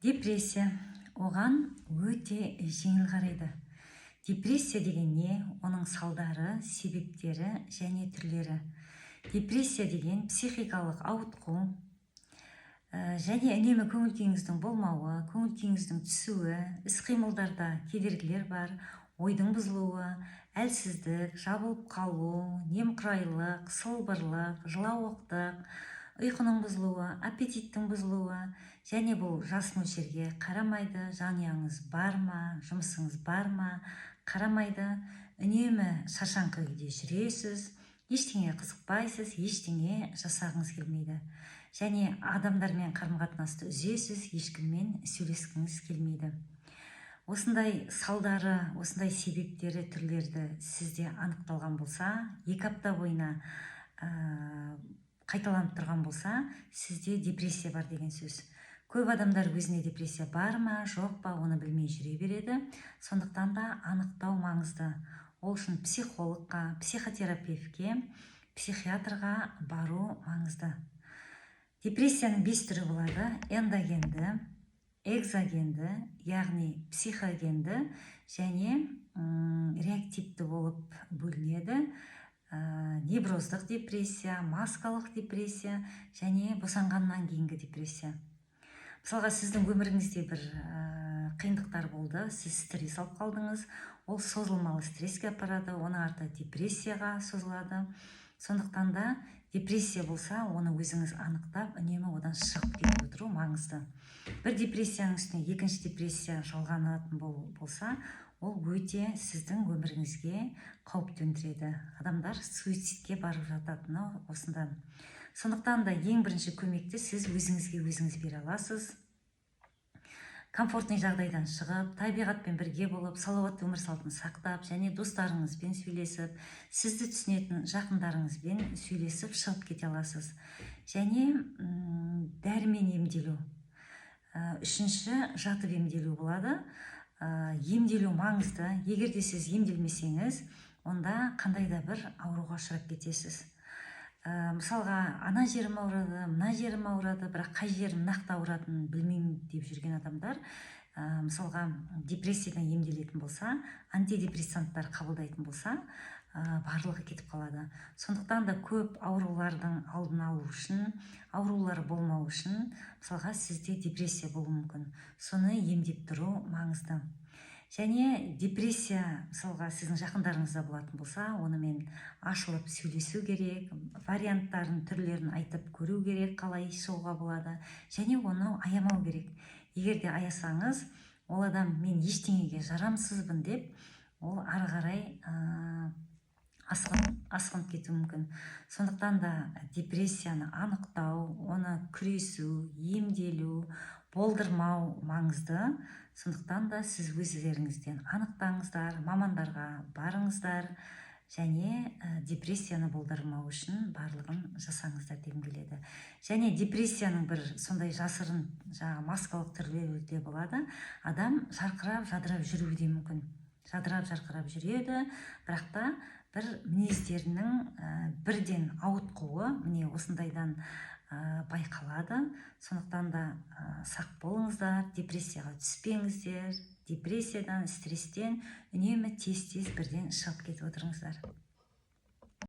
Депрессия оған өте жеңіл қарайды. Депрессия деген не? Оның салдары, себептері және түрлері. Депрессия деген психикалық ауытқу және үнемі көңіл-күйіңіздің болмауы, көңіл-күйіңіздің түсуі, іс-қимылдарда кедергілер бар, ойдың бұзылуы, әлсіздік, жабылып қалу, немқұрайлық, сылбырлық, жылауықтық, ұйқының бұзылуы, аппетиттің бұзылуы, және бұл жас мөлшерге қарамайды. Жанұяңыз бар ма, жұмысыңыз бар ма, қарамайды. Үнемі шаршаңқы күйде жүресіз, ештеңе қызықпайсыз, ештеңе жасағыңыз келмейді. Және адамдармен қарым-қатынасты үзесіз, ешкіммен сөйлескіңіз келмейді. Осындай салдары, осындай себептері, түрлерді сізде анықталған болса, 2 апта бойына қайталанып тұрған болса, сізде депрессия бар деген сөз. Көп адамдар өзіне депрессия бар ма, жоқ па, оны білмей жүре береді. Сондықтан да анықтау маңызды. Ол үшін психологқа, психотерапевтке, психиатрға бару маңызды. Депрессияның 5 түрі болады: эндогенді, экзогенді, яғни психогенді және реактивті болып бөлінеді. Невроздық депрессия, маскалық депрессия және босанғаннан кейінгі депрессия. Мысалға, сіздің өміріңізде бір қиындықтар болды, сіз стресс алып қалдыңыз, ол созылмалы стресске апарады, оның арты депрессияға созылады. Сондықтан да депрессия болса, оны өзіңіз анықтап, үнемі одан шығып кетіп отыру маңызды. Бір депрессияның үстіне екінші депрессия жалғанатын болса, ол өте сіздің өміріңізге қауіп төндіреді. Адамдар суицидке барып жататыны осындан. Сондықтан да ең бірінші көмекті сіз өзіңізге өзіңіз бере аласыз. Комфортный жағдайдан шығып, табиғатпен бірге болып, салауатты өмір салтын сақтап, және достарыңызбен сөйлесіп, сізді түсінетін жақындарыңызбен сөйлесіп шығып кете аласыз. Және дәрімен емделу. Үшінші, жатып емделу болады. Емделу маңызды. Егер де сіз емделмесеңіз, онда қандай да бір ауруға ұшырап кетесіз. Мысалға, ана жерім ауырады, мына жерім ауырады, бірақ қай жерім нақты ауыратынын білмеймін деп жүрген адамдар, мысалға, депрессиядан емделетін болса, антидепрессанттар қабылдайтын болса, барлығы кетіп қалады. Сондықтан да көп аурулардың алдын алу үшін, аурулар болмау үшін, мысалға, сізде депрессия болуы мүмкін. Соны емдеп тұру маңызды. Және депрессия, мысалға, сіздің жақындарыңызда болатын болса, онымен ашылып сөйлесу керек, варианттарын, түрлерін айтып көру керек, қалай шығуға болады, және оны аямау керек. Егер де аясаңыз, ол адам мен ештеңеге жарамсызбын деп, ол ары қарай асқынып кетуі мүмкін. Сондықтан да депрессияны анықтау, оны күресу, емделу, болдырмау маңызды. Сондықтан да сіз өздеріңізден анықтаңыздар, мамандарға барыңыздар және депрессияны болдырмау үшін барлығын жасаңыздар дегім келеді. Және депрессияның бір сондай жасырын, маскалық түрлері де болады. Адам жарқырап, жадырап жүруі де мүмкін. Жадырап, жарқырап жүреді, бірақ та бір мінездерінің бірден ауытқуы, міне осындайдан байқалады. Сондықтан да сақ болыңыздар, депрессияға түспеңіздер, депрессиядан, стресстен үнемі тез бірден шығып кетіп отырыңыздар.